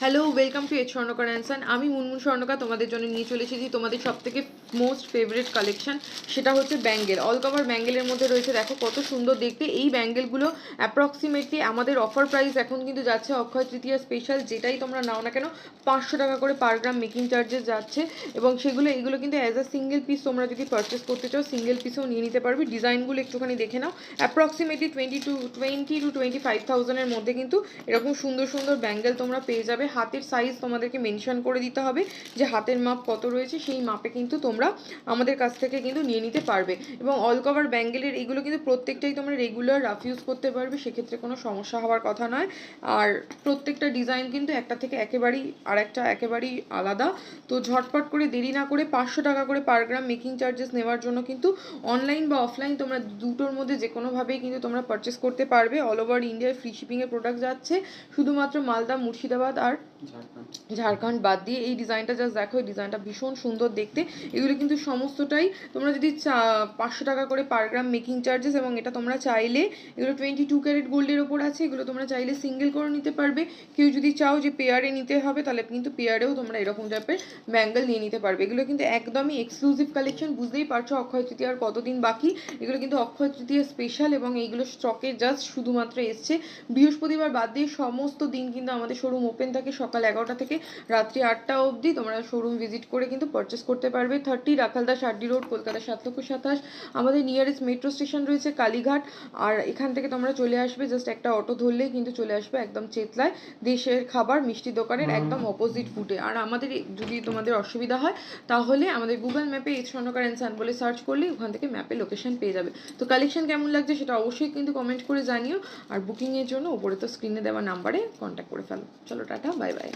Hello, welcome to H স্বর্ণকার অ্যান্সান। আমি মুনমুন স্বর্ণকার তোমাদের জন্য নিয়ে চলে এসেছি তোমাদের সব থেকে মোস্ট ফেভারিট কালেকশন, সেটা হচ্ছে ব্যাঙ্গেল। অল কভার ব্যাঙ্গেলের মধ্যে রয়েছে, দেখো কত সুন্দর দেখতে। এই ব্যাঙ্গেলগুলো অ্যাপ্রক্সিমেটলি আমাদের অফার প্রাইস এখন কিন্তু যাচ্ছে অক্ষয় তৃতীয়া স্পেশাল, যেটাই তোমরা নাও না কেন 500 টাকা করে পার গ্রাম মেকিং চার্জেস যাচ্ছে। এবং এগুলো কিন্তু অ্যাজ আ সিঙ্গেল পিস তোমরা যদি পারচেস করতে চাও সিঙ্গেল পিসেও নিয়ে নিতে পারবে। ডিজাইনগুলো একটুখানি দেখে নাও। অ্যাপ্রক্সিমেটলি 20,000 মধ্যে কিন্তু এরকম সুন্দর সুন্দর ব্যাঙ্গেল তোমরা পেয়ে যাবে। হাতের সাইজ তোমাদেরকে মেনশন করে দিতে হবে যে হাতের মাপ কত রয়েছে, সেই মাপে কিন্তু তোমরা আমাদের কাছ থেকে কিন্তু নিয়ে নিতে পারবে। এবং অল কভার ব্যাঙ্গেলের এগুলো কিন্তু প্রত্যেকটাই তোমরা রেগুলার রাফ ইউজ করতে পারবে, সেক্ষেত্রে কোনো সমস্যা হওয়ার কথা নয়। আর প্রত্যেকটা ডিজাইন কিন্তু একটা থেকে একেবারেই আলাদা। তো ঝটপট করে দেরি না করে 500 টাকা করে পার গ্রাম মেকিং চার্জেস নেওয়ার জন্য কিন্তু অনলাইন বা অফলাইন তোমরা দুটোর মধ্যে যে কোনোভাবেই কিন্তু তোমরা পারচেস করতে পারবে। অল ওভার ইন্ডিয়ায় ফ্রি শিপিংয়ের প্রোডাক্ট যাচ্ছে, শুধুমাত্র মালদা, মুর্শিদাবাদ আর ঝাড়খণ্ড বাদ দিয়ে। এই ডিজাইনটা জাস্ট দেখো, এই ডিজাইনটা ভীষণ সুন্দর দেখতে। এগুলো কিন্তু সমস্তটাই তোমরা যদি 500 টাকা করে পার গ্রাম মেকিং চার্জেস, এবং এটা তোমরা চাইলে এগুলো 22 ক্যারেট গোল্ডের ওপর আছে, এগুলো তোমরা চাইলে সিঙ্গেল করে নিতে পারবে। কেউ যদি চাও যে পেয়ারে নিতে হবে, তাহলে কিন্তু পেয়ারেও তোমরা এরকম টাইপের ব্যাঙ্গেল নিয়ে নিতে পারবে। এগুলো কিন্তু একদমই এক্সক্লুসিভ কালেকশন, বুঝতেই পারছো অক্ষয় তৃতীয়ার কতদিন বাকি। এগুলো কিন্তু অক্ষয় তৃতীয়া স্পেশাল, এবং এইগুলো স্টকে জাস্ট শুধুমাত্র এসছে। বৃহস্পতিবার বাদ দিয়ে সমস্ত দিন কিন্তু আমাদের শোরুম ওপেন থাকে, সকাল 11টা থেকে রাত্রি 8টা অবধি। তোমরা শোরুম ভিজিট করে কিন্তু পারচেস করতে পারবে। 30 রাখালদাস আড্ডি রোড, কলকাতা 7,27,। আমাদের নিয়ারেস্ট মেট্রো স্টেশন রয়েছে কালীঘাট। আর এখান থেকে তোমরা চলে আসবে, জাস্ট একটা অটো ধরলেই কিন্তু চলে আসবে একদম চেতলায়, দেশের খাবার মিষ্টি দোকানের একদম অপোজিট ফুটে। আর আমাদের যদি তোমাদের অসুবিধা হয়, তাহলে আমাদের গুগল ম্যাপে এইচ স্বর্ণকার অ্যান্সান বলে সার্চ করলে ওখান থেকে ম্যাপে লোকেশন পেয়ে যাবে। তো কালেকশন কেমন লাগছে সেটা অবশ্যই কিন্তু কমেন্ট করে জানিও। আর বুকিংয়ের জন্য উপরে তো স্ক্রিনে দেওয়া নাম্বারে কন্ট্যাক্ট করে ফেলো। চলো টাটা, বাই বাই।